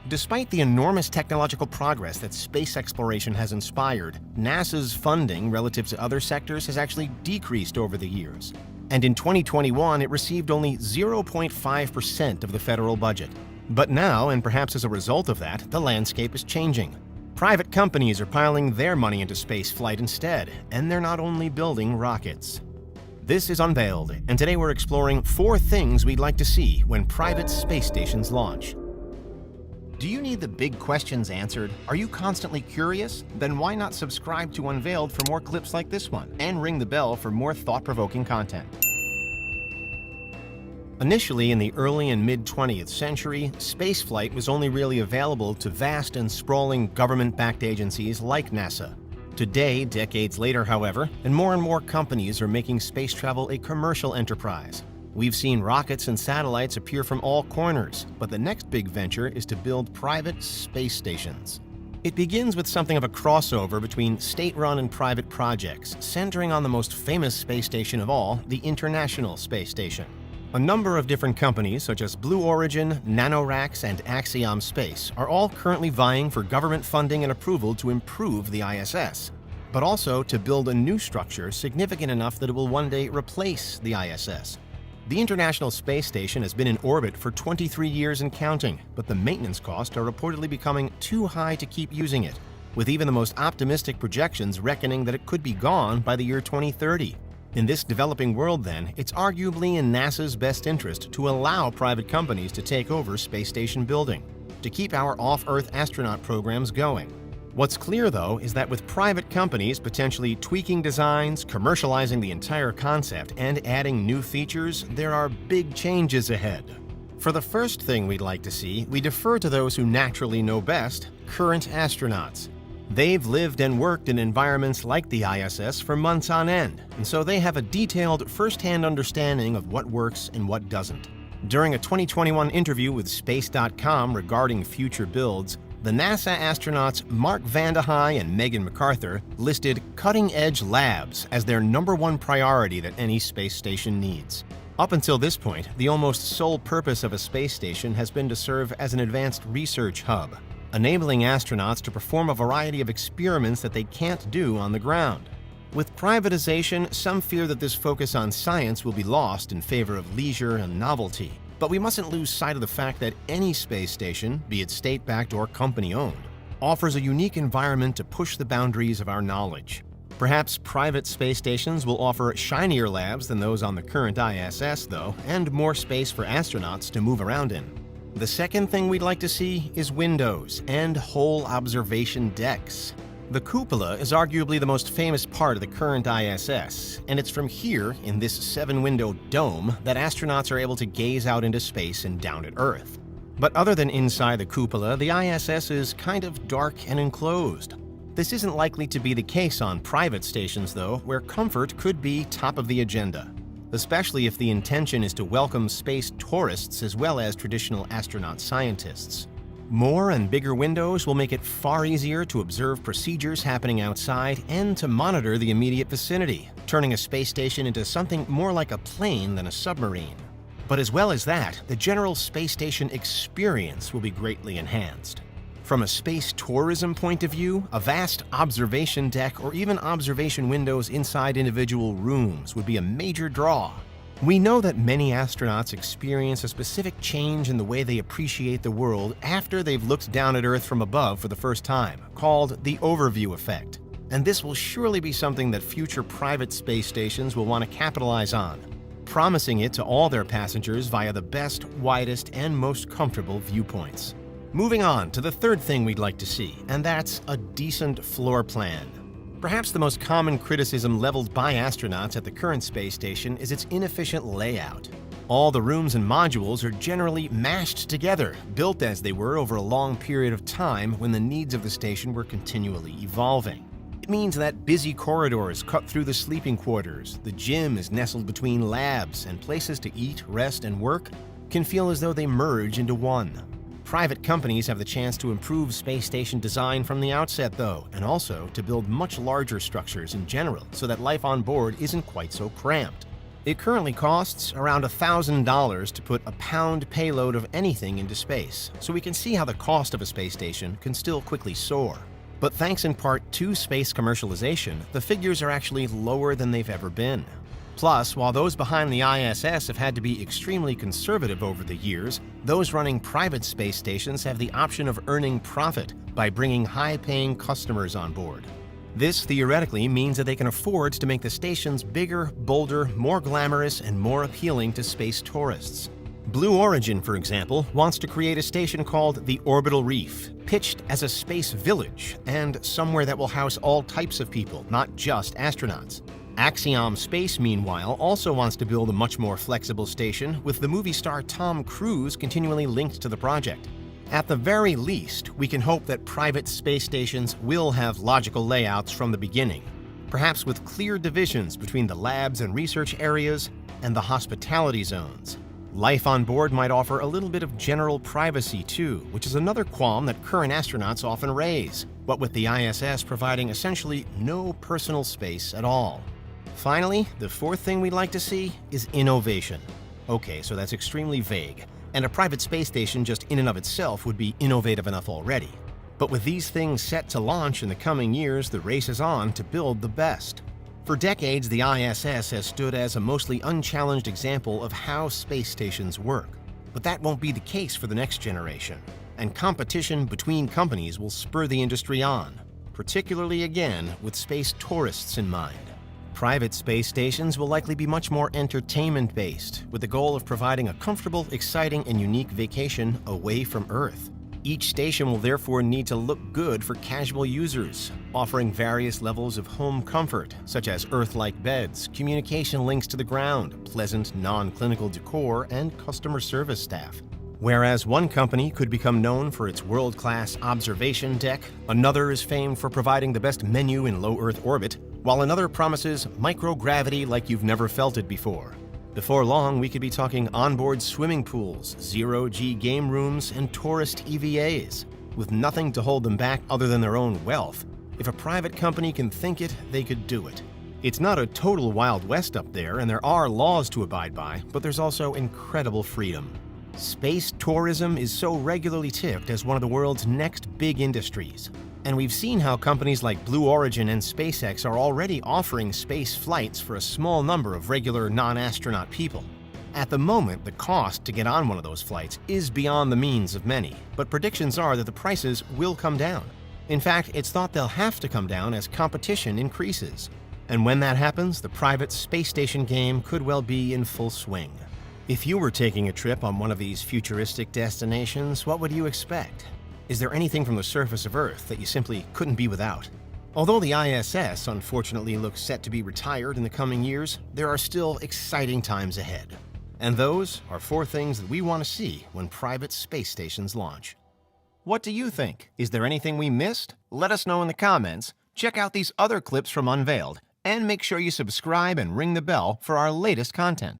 Despite the enormous technological progress that space exploration has inspired, NASA's funding relative to other sectors has actually decreased over the years. And in 2021, it received only 0.5% of the federal budget. But now, and perhaps as a result of that, the landscape is changing. Private companies are piling their money into spaceflight instead, and they're not only building rockets. This is Unveiled, and today we're exploring 4 things we'd like to see when private space stations launch. Do you need the big questions answered? Are you constantly curious? Then why not subscribe to Unveiled for more clips like this one, and ring the bell for more thought-provoking content. Initially, in the early and mid-20th century, spaceflight was only really available to vast and sprawling government-backed agencies like NASA. Today, decades later, however, and more companies are making space travel a commercial enterprise. We've seen rockets and satellites appear from all corners, but the next big venture is to build private space stations. It begins with something of a crossover between state-run and private projects, centering on the most famous space station of all, the International Space Station. A number of different companies, such as Blue Origin, NanoRacks, and Axiom Space, are all currently vying for government funding and approval to improve the ISS, but also to build a new structure significant enough that it will one day replace the ISS. The International Space Station has been in orbit for 23 years and counting, but the maintenance costs are reportedly becoming too high to keep using it, with even the most optimistic projections reckoning that it could be gone by the year 2030. In this developing world, then, it's arguably in NASA's best interest to allow private companies to take over space station building, to keep our off-Earth astronaut programs going. What's clear, though, is that with private companies potentially tweaking designs, commercializing the entire concept, and adding new features, there are big changes ahead. For the first thing we'd like to see, we defer to those who naturally know best, current astronauts. They've lived and worked in environments like the ISS for months on end, and so they have a detailed, first-hand understanding of what works and what doesn't. During a 2021 interview with Space.com regarding future builds, the NASA astronauts Mark Vande Hei and Megan MacArthur listed cutting-edge labs as their #1 priority that any space station needs. Up until this point, the almost sole purpose of a space station has been to serve as an advanced research hub, enabling astronauts to perform a variety of experiments that they can't do on the ground. With privatization, some fear that this focus on science will be lost in favor of leisure and novelty. But we mustn't lose sight of the fact that any space station, be it state-backed or company-owned, offers a unique environment to push the boundaries of our knowledge. Perhaps private space stations will offer shinier labs than those on the current ISS, though, and more space for astronauts to move around in. The second thing we'd like to see is windows and whole observation decks. The cupola is arguably the most famous part of the current ISS, and it's from here, in this 7-window dome, that astronauts are able to gaze out into space and down at Earth. But other than inside the cupola, the ISS is kind of dark and enclosed. This isn't likely to be the case on private stations, though, where comfort could be top of the agenda, especially if the intention is to welcome space tourists as well as traditional astronaut scientists. More and bigger windows will make it far easier to observe procedures happening outside and to monitor the immediate vicinity, turning a space station into something more like a plane than a submarine. But as well as that, the general space station experience will be greatly enhanced. From a space tourism point of view, a vast observation deck or even observation windows inside individual rooms would be a major draw. We know that many astronauts experience a specific change in the way they appreciate the world after they've looked down at Earth from above for the first time, called the overview effect. And this will surely be something that future private space stations will want to capitalize on, promising it to all their passengers via the best, widest, and most comfortable viewpoints. Moving on to the third thing we'd like to see, and that's a decent floor plan. Perhaps the most common criticism leveled by astronauts at the current space station is its inefficient layout. All the rooms and modules are generally mashed together, built as they were over a long period of time when the needs of the station were continually evolving. It means that busy corridors cut through the sleeping quarters, the gym is nestled between labs, and places to eat, rest, and work can feel as though they merge into one. Private companies have the chance to improve space station design from the outset, though, and also to build much larger structures in general so that life on board isn't quite so cramped. It currently costs around $1,000 to put a pound payload of anything into space, so we can see how the cost of a space station can still quickly soar. But thanks in part to space commercialization, the figures are actually lower than they've ever been. Plus, while those behind the ISS have had to be extremely conservative over the years, those running private space stations have the option of earning profit by bringing high-paying customers on board. This theoretically means that they can afford to make the stations bigger, bolder, more glamorous, and more appealing to space tourists. Blue Origin, for example, wants to create a station called the Orbital Reef, pitched as a space village and somewhere that will house all types of people, not just astronauts. Axiom Space, meanwhile, also wants to build a much more flexible station, with the movie star Tom Cruise continually linked to the project. At the very least, we can hope that private space stations will have logical layouts from the beginning, perhaps with clear divisions between the labs and research areas and the hospitality zones. Life on board might offer a little bit of general privacy too, which is another qualm that current astronauts often raise, but with the ISS providing essentially no personal space at all. Finally, the fourth thing we'd like to see is innovation. Okay, so that's extremely vague, and a private space station just in and of itself would be innovative enough already. But with these things set to launch in the coming years, the race is on to build the best. For decades, the ISS has stood as a mostly unchallenged example of how space stations work. But that won't be the case for the next generation, and competition between companies will spur the industry on, particularly again with space tourists in mind. Private space stations will likely be much more entertainment-based, with the goal of providing a comfortable, exciting, and unique vacation away from Earth. Each station will therefore need to look good for casual users, offering various levels of home comfort, such as Earth-like beds, communication links to the ground, pleasant non-clinical decor, and customer service staff. Whereas one company could become known for its world-class observation deck, another is famed for providing the best menu in low Earth orbit, while another promises microgravity like you've never felt it before. Before long, we could be talking onboard swimming pools, zero-G game rooms, and tourist EVAs, with nothing to hold them back other than their own wealth. If a private company can think it, they could do it. It's not a total Wild West up there, and there are laws to abide by, but there's also incredible freedom. Space tourism is so regularly tipped as one of the world's next big industries. And we've seen how companies like Blue Origin and SpaceX are already offering space flights for a small number of regular non-astronaut people. At the moment, the cost to get on one of those flights is beyond the means of many, but predictions are that the prices will come down. In fact, it's thought they'll have to come down as competition increases. And when that happens, the private space station game could well be in full swing. If you were taking a trip on one of these futuristic destinations, what would you expect? Is there anything from the surface of Earth that you simply couldn't be without? Although the ISS unfortunately looks set to be retired in the coming years, there are still exciting times ahead. And those are four things that we want to see when private space stations launch. What do you think? Is there anything we missed? Let us know in the comments. Check out these other clips from Unveiled, and make sure you subscribe and ring the bell for our latest content.